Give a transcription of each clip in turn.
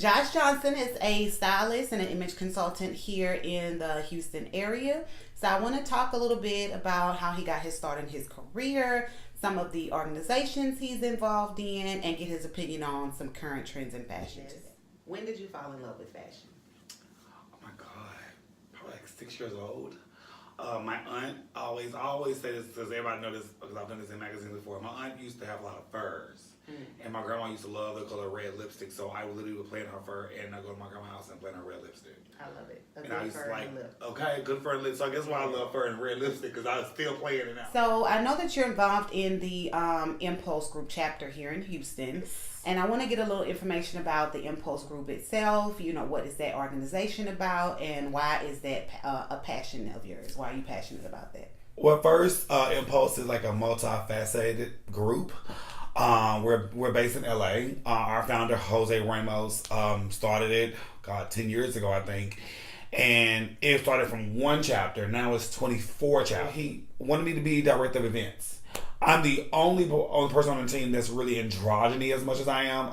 Josh Johnson is a stylist and an image consultant here in the Houston area. So I want to talk a little bit about how he got his start in his career, some of the organizations he's involved in, and get his opinion on some current trends in fashion. When did you fall in love with fashion? Oh my God, probably like 6 years old. My aunt always say this because everybody knows this because I've done this in magazines before. My aunt used to have a lot of furs. And my grandma used to love the color red lipstick, so I would literally play in her fur and I go to my grandma's house and play in her red lipstick. I love it. And I used to like, okay, good fur and lip. So I guess why I love fur and red lipstick because I was still playing it out. So I know that you're involved in the Impulse Group chapter here in Houston. And I want to get a little information about the Impulse Group itself. You know, what is that organization about and why is that a passion of yours? Why are you passionate about that? Well, first, Impulse is like a multifaceted group. We're based in LA. Our founder, Jose Ramos, started it, 10 years ago, I think. And it started from one chapter. Now it's 24 chapters. He wanted me to be director of events. I'm the only person on the team that's really androgyny as much as I am.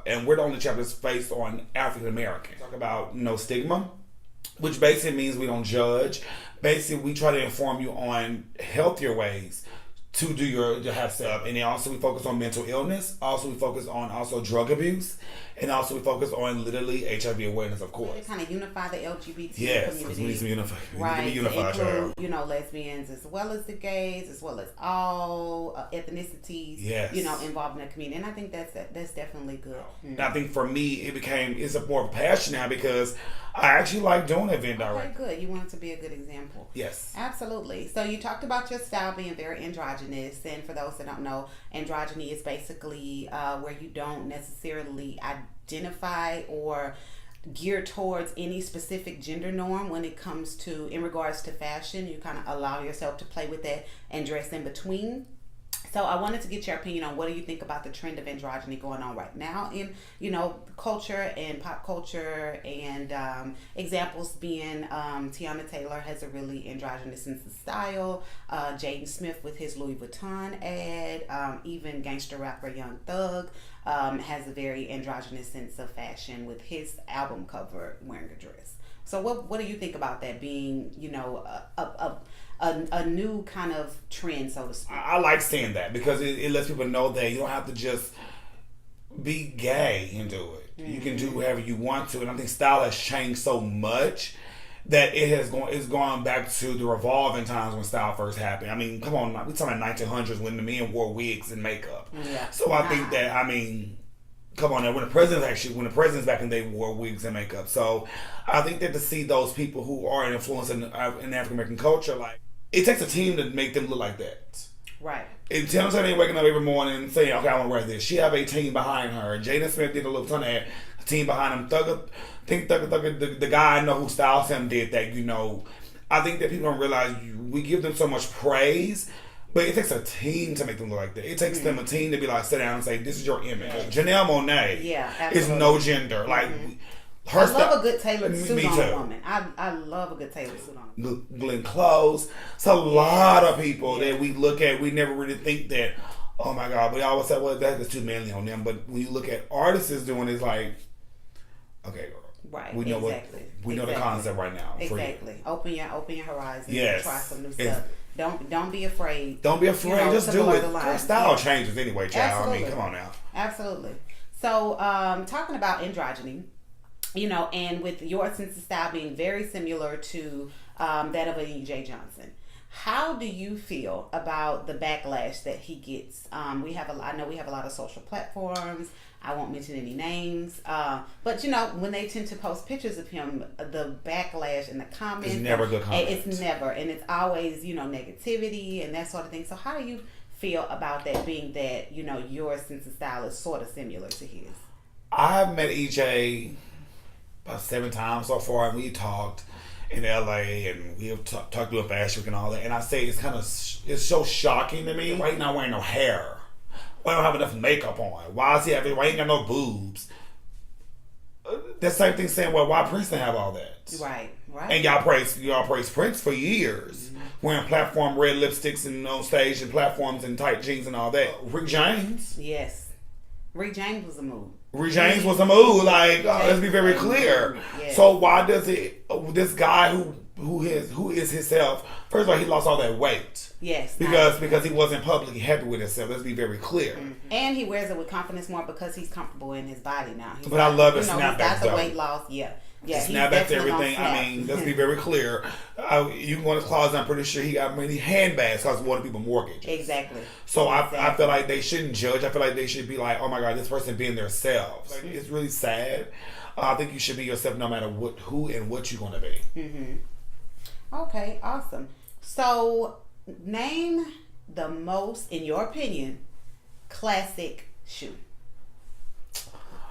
And we're the only chapter that's based on African Americans. Talk about, stigma, which basically means we don't judge. Basically, we try to inform you on healthier ways to do to have stuff. And then also we focus on mental illness. Also we focus on drug abuse. And also we focus on literally HIV awareness, of course. Really kind of unify the LGBT yes, because we need some unify. Right. We need to be unified, to include, lesbians as well as the gays, as well as all ethnicities, involved in the community. And I think that's definitely good. And I think for me, it's a more passion now because I actually like doing event directing. Okay, good. You want it to be a good example. Yes. Absolutely. So you talked about your style being very androgynous. And for those that don't know, androgyny is basically where you don't necessarily identify or gear towards any specific gender norm when it comes to, in regards to fashion. You kind of allow yourself to play with that and dress in between. So I wanted to get your opinion on what do you think about the trend of androgyny going on right now in, culture and pop culture, and examples being Tiana Taylor has a really androgynous sense of style, Jaden Smith with his Louis Vuitton ad, even gangster rapper Young Thug has a very androgynous sense of fashion with his album cover wearing a dress. So what do you think about that being, a new kind of trend, so to speak? I like seeing that because it lets people know that you don't have to just be gay and do it. Mm-hmm. You can do whatever you want to. And I think style has changed so much that it's gone back to the revolving times when style first happened. I mean, come on, we're talking about 1900s when the men wore wigs and makeup. Yeah. So I think that, come on now, when the presidents back in the day wore wigs and makeup. So I think that to see those people who are an influence in African American culture, like, it takes a team to make them look like that. Right. And Tiana Taylor ain't waking up every morning and saying, okay, I want to wear this. She have a team behind her. Jaden Smith did a little ton of ad, a team behind him. Thugger, the guy I know who styles him did that, I think that people don't realize we give them so much praise, but it takes a team to make them look like that. It takes them a team to be like, sit down and say, this is your image. Janelle Monáe is no gender. Like, I love a good tailored suit on a woman. I love a good tailored suit on a woman. Glenn Close. It's a lot of people that we look at. We never really think that, oh my God, we always say, well, that's too manly on them. But when you look at artists doing it, it's like, okay, girl. Right. We know we know the concept right now. Exactly. Open your horizons. Yes. Try some new stuff. Don't be afraid. Don't be afraid. Just do it. Style changes anyway, child. Absolutely. Come on now. Absolutely. So, talking about androgyny, and with your sense of style being very similar to that of E.J. Johnson, how do you feel about the backlash that he gets? I know we have a lot of social platforms. I won't mention any names, but when they tend to post pictures of him, the backlash and the comments, it's never good comments. It's never, and it's always negativity and that sort of thing. So how do you feel about that, being that your sense of style is sort of similar to his? I've met EJ about 7 times so far, and we talked in LA, and we have talked about fashion week and all that. And I say it's so shocking to me. Why he not wearing no hair? Why don't have enough makeup on? Why is he having? Why he ain't got no boobs? That same thing saying, well, why Prince didn't have all that? Right. And y'all praise Prince for years, wearing platform red lipsticks and on stage and platforms and tight jeans and all that. Rick James. Yes. Rick James was a move. Rick James was a move. Like, let's be very clear. Yes. So why does it? This guy who is himself. First of all, he lost all that weight. Yes. Because he wasn't publicly happy with himself. Let's be very clear. Mm-hmm. And he wears it with confidence more because he's comfortable in his body now. But I love his snapback. He's got the weight loss. Yeah. Yeah, snap back to everything. I mean, let's be very clear. You can go in his closet. I'm pretty sure he got many handbags because one of people mortgages. Exactly. So I feel like they shouldn't judge. I feel like they should be like, oh my God, this person being themselves. Like, it's really sad. I think you should be yourself no matter who and what you're going to be. Mm-hmm. Okay, awesome. So name the most, in your opinion, classic shoe.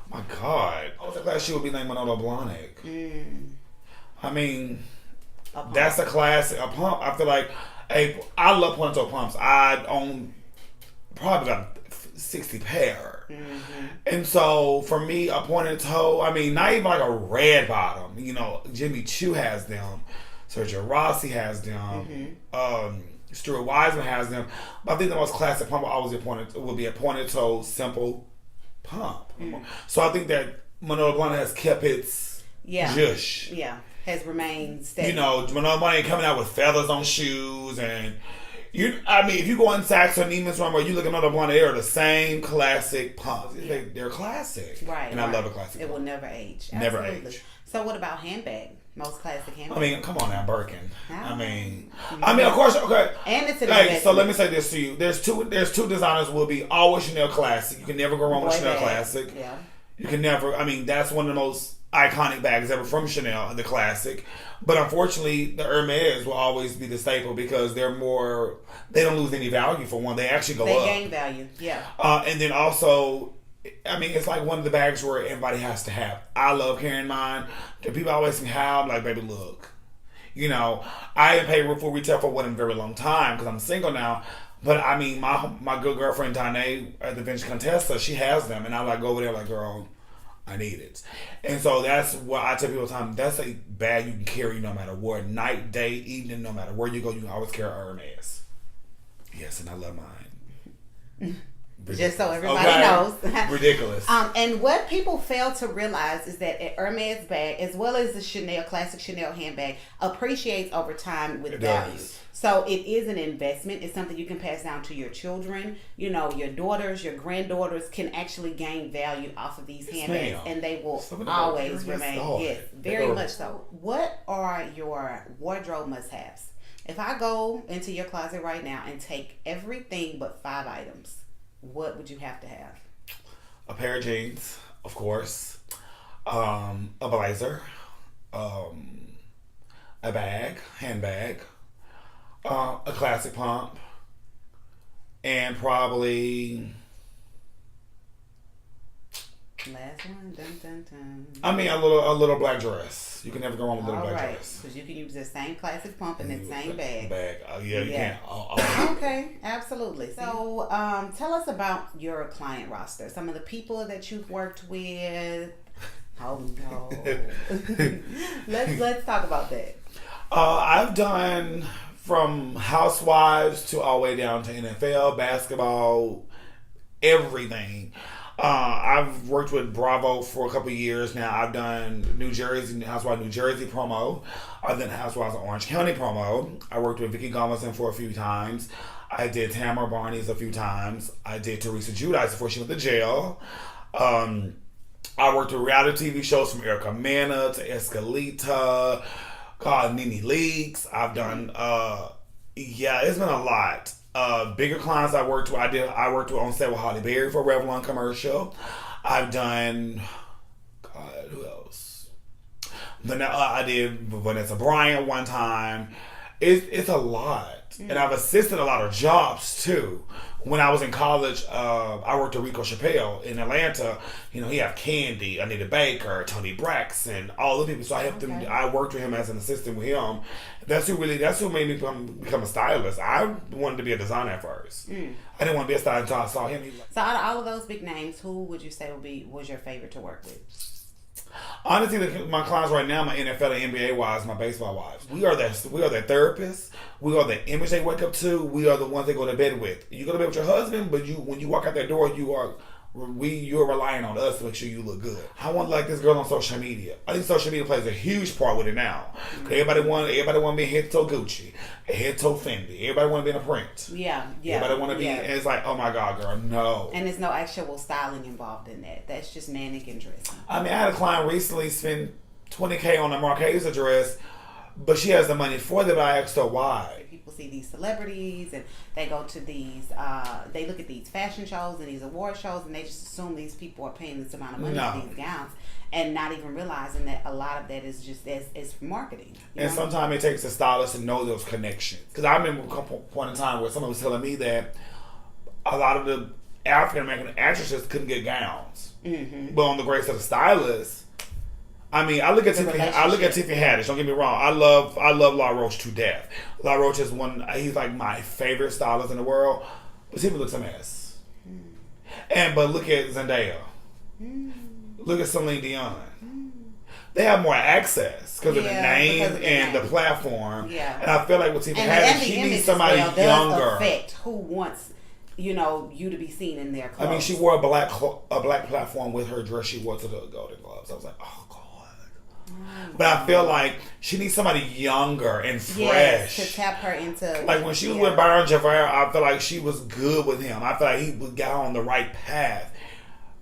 My God. The class shoe would be named Manolo Blahnik. I mean, that's a classic. A pump. I feel like, I love pointed-toe pumps. I own probably about 60 pair. Mm-hmm. And so, for me, a pointed toe, I mean, not even like a red bottom. You know, Jimmy Choo has them. Sergio Rossi has them. Mm-hmm. Stuart Wiseman has them. But I think the most classic pump would be a pointed toe, simple pump. So I think that Manolo Blahnik has kept its jush. Yeah, has remained steady. You know, Manolo Blahnik coming out with feathers on shoes, and if you go in Saks or Neiman's Run where you look at Manolo Blahnik, they are the same classic pumps. They're classic, right? And I love a classic. It will never age. Never Absolutely. age. So what about handbag? Most classic handbag. I mean, come on now, Birkin. I mean, of course, okay. And it's an so let me say this to you. There's two designers will be always Chanel Classic. You can never go wrong with Chanel Classic. Yeah. You can never. I mean, that's one of the most iconic bags ever from Chanel, the Classic. But unfortunately, the Hermes will always be the staple because they're more. They don't lose any value for one. They actually go up. They gain value. Yeah. And then also, I mean, it's like one of the bags where everybody has to have. I love carrying mine. The people always say how. I'm like, baby, look. You know, I haven't paid full retail for one in a very long time because I'm single now. But I mean, my good girlfriend Danae at the Vintage Contessa, she has them, and I like go over there like, girl, I need it. And so that's what I tell people all the time. That's a bag you can carry no matter what, night, day, evening, no matter where you go. You can always carry Hermes. Yes, and I love mine. Just so everybody knows. Ridiculous. And what people fail to realize is that an Hermes bag, as well as the classic Chanel handbag, appreciates over time with value. So it is an investment. It's something you can pass down to your children. You know, your daughters, your granddaughters can actually gain value off of these handbags, and they will always remain. Yes, very much so. What are your wardrobe must-haves? If I go into your closet right now and take everything but 5 items, what would you have to have? A pair of jeans, of course. A blazer. A handbag. A classic pump. And probably... Last one. Dun, dun, dun. I mean, a little black dress. You can never go wrong with a little black dress. Because you can use the same classic pump in the same bag. You can. Okay, absolutely. So, tell us about your client roster. Some of the people that you've worked with. Oh no. Let's talk about that. I've done from housewives to all the way down to NFL, basketball, everything. I've worked with Bravo for a couple of years now. I've done Housewives New Jersey promo. I've done Housewives of Orange County promo. I worked with Vicki Gummerson for a few times. I did Tamara Barney's a few times. I did Teresa Giudice before she went to jail. I worked with reality TV shows from Erica Mena to Escalita, Nene Leakes. I've done, it's been a lot. Bigger clients I worked with. I worked with on set with Holly Berry for a Revlon commercial. I've done, who else? I did Vanessa Bryant one time. It's a lot, and I've assisted a lot of jobs too. When I was in college, I worked with Rico Chappelle in Atlanta. You know, he had Candy, Anita Baker, Tony Braxton, all the people. So I helped him. I worked with him as an assistant with him. That's who made me become a stylist. I wanted to be a designer at first. I didn't want to be a stylist until I saw him. So out of all of those big names, who would you say was your favorite to work with? Honestly, my clients right now, my NFL and NBA wives, my baseball wives, we are their therapists. We are the image they wake up to. We are the ones they go to bed with. You go to bed with your husband, but when you walk out that door, you are You're relying on us to make sure you look good. I want like this girl on social media. I think social media plays a huge part with it now. Everybody want to be head to toe Gucci, head to toe Fendi. Everybody want to be in a print. Yeah. Everybody want to be. And it's like, oh my God, girl, no. And there's no actual styling involved in that. That's just mannequin dressing. I mean, I had a client recently spend $20K on a Marquesa dress, but she has the money for it. But I asked her why. People see these celebrities and they go to these, they look at these fashion shows and these award shows and they just assume these people are paying this amount of money for these gowns and not even realizing that a lot of that is just is marketing. And sometimes it takes a stylist to know those connections. Because I remember a point in time where someone was telling me that a lot of the African American actresses couldn't get gowns, but on the grace of the stylist. I mean, I look at Tiffany Haddish. Don't get me wrong. I love La Roche to death. La Roche is he's like my favorite stylist in the world. But Tiffany looks a mess. But look at Zendaya. Look at Celine Dion. They have more access because of the name and the platform. Yeah. And I feel like with Tiffany Haddish, she needs somebody younger. Affect who wants you to be seen in their clothes. I mean, she wore a black platform with her dress she wore to the Golden Globes. I was like, oh God. But I feel like she needs somebody younger and fresh to tap her into. Like when she was with Byron Javert, I feel like she was good with him. I feel like he got her on the right path.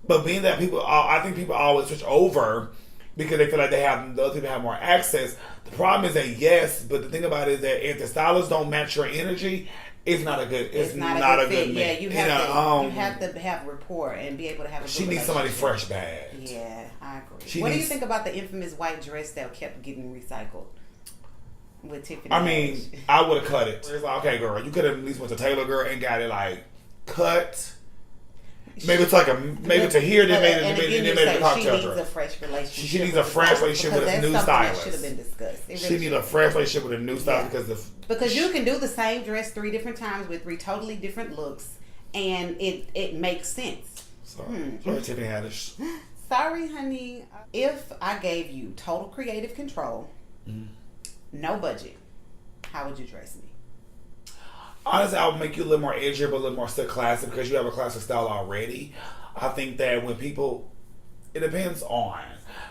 But being that I think people always switch over because they feel like the other people have more access. The problem is that but the thing about it is that if the stylists don't match your energy, it's not a good. It's not a good fit. Yeah, you have to have rapport and be able to have. She needs somebody fresh, bad. Yeah, I agree. What do you think about the infamous white dress that kept getting recycled with Tiffany? I mean, I would have cut it. It's like, okay, girl, you could have at least went to Taylor, girl, and got it like cut. Maybe it's like to here, then maybe a cocktail dress. She needs a fresh relationship. She needs a fresh relationship with a new stylist. Should have been discussed. She needs a fresh relationship with a new stylist because you can do the same dress 3 different times with 3 totally different looks, and it makes sense. Sorry, Tiffany Haddish. Sorry, honey. If I gave you total creative control, no budget, how would you dress me? Honestly, I would make you a little more edgier, but a little more still classic because you have a classic style already. I think that when people, it depends on.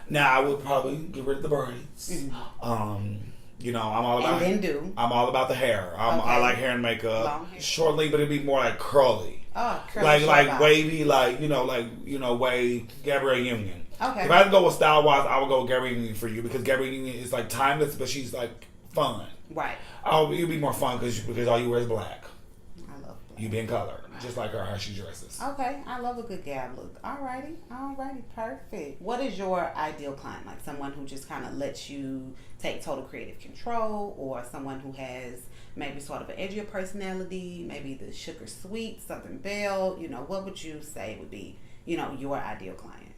Now, I would probably get rid of the braids. I'm all about. And then I'm all about the hair. I like hair and makeup. Long hair. Shortly, but it'd be more like curly. Oh, curly. Like wavy, wave Gabrielle Union. Okay. If I had to go with style wise, I would go with Gabrielle Union for you because Gabrielle Union is like timeless, but she's like fun. Right. It'd be more fun because all you wear is black. I love black. You be in color, just like her, how she dresses. Okay, I love a good Gab look. Alrighty, perfect. What is your ideal client? Like someone who just kind of lets you take total creative control, or someone who has maybe sort of an edgier personality, maybe the sugar sweet, Southern Belle. What would you say would be, your ideal client?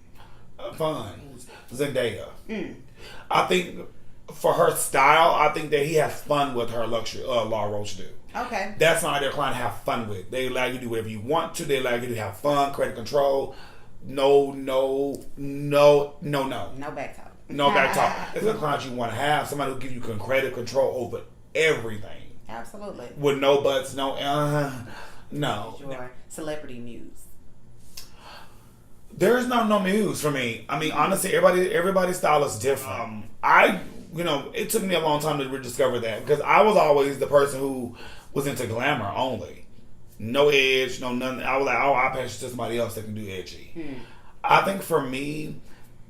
Fun. Zendaya. I think for her style, I think that he has fun with her luxury. La Roche do. Okay. That's not their client to have fun with. They allow you to do whatever you want to. They allow you to have fun, credit control. No back talk. No back talk. It's a client you want to have. Somebody who give you credit control over everything. Absolutely. With no buts, no. Your celebrity muse. There is no muse for me. I mean, honestly, everybody's style is different. It took me a long time to rediscover that because I was always the person who was into glamour only. No edge, no nothing. I was like, I pass it to somebody else that can do edgy. I think for me,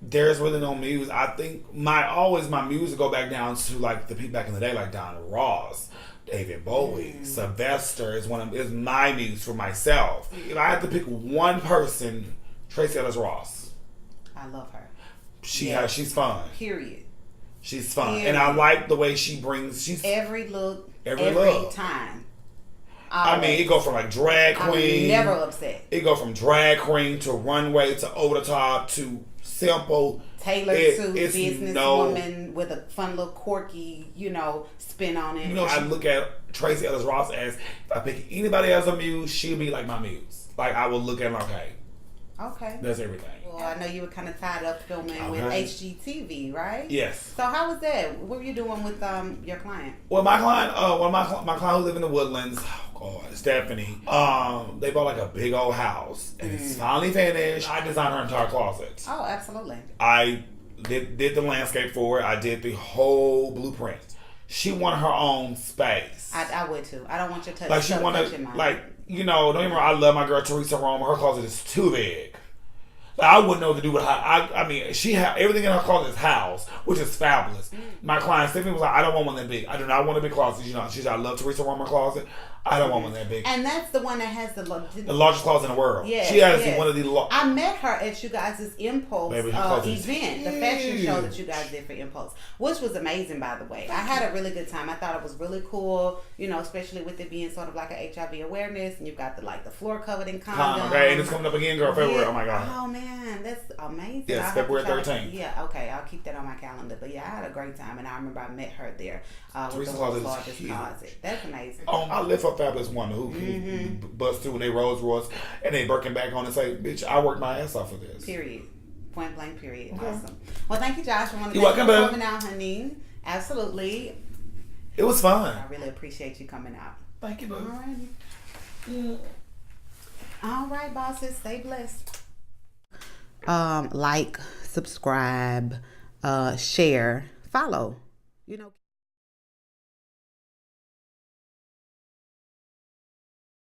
there's really no muse. I think my muse would go back down to like the people back in the day, like Donna Ross, David Bowie, Sylvester is my muse for myself. If I had to pick one person, Tracee Ellis Ross. I love her. She's fun. Period. She's fun. And I like the way she brings every look, every time. I mean, it go from like drag queen. I'm never upset. It go from drag queen to runway to over the top to simple. Tailored to businesswoman with a fun little quirky, spin on it. I look at Tracee Ellis Ross as if I pick anybody as a muse, she'll be like my muse. Like I will look at her, okay, Okay. That's everything. Well, I know you were kind of tied up filming with HGTV, right? Yes. So how was that? What were you doing with your client? Well, my client, my client who live in the Woodlands, Stephanie, they bought like a big old house, and it's finally finished. I designed her entire closet. Oh, absolutely. I did the landscape for it. I did the whole blueprint. She wanted her own space. I would too. I don't want your touch. Like she wanted, like, you know, don't get me wrong, I love my girl Teresa Roma. Her closet is too big. Like, I wouldn't know what to do with her. I mean, she had everything in her closet is housed, which is fabulous. My client Tiffany was like, I don't want one that big. I do not want a big closet. You know, she's I love Teresa Roma closet. I don't want one that big. And that's the one that has the largest closet in the world. Yeah, she has one of the. I met her at you guys' Impulse event, the fashion show that you guys did for Impulse, which was amazing, by the way. I had a really good time. I thought it was really cool, you know, especially with it being sort of like an HIV awareness, and you've got the floor covered in condoms. Okay, and it's coming up again, girl. February. Yeah. Oh my God. Oh man, that's amazing. Yes, February 13th. Yeah, okay, I'll keep that on my calendar. But yeah, I had a great time, and I remember I met her there with the world's largest closet. That's amazing. I live for a fabulous woman who bust through when they Rolls Royce and they Birkin back on and say, "Bitch, I worked my ass off for this." Period. Point blank. Period. Okay. Awesome. Well, thank you, Josh. I want to thank you for coming out, honey. Absolutely. It was fun. I really appreciate you coming out. Thank you, boo. All right. Yeah. All right, bosses. Stay blessed. Like, subscribe, share, follow. You know.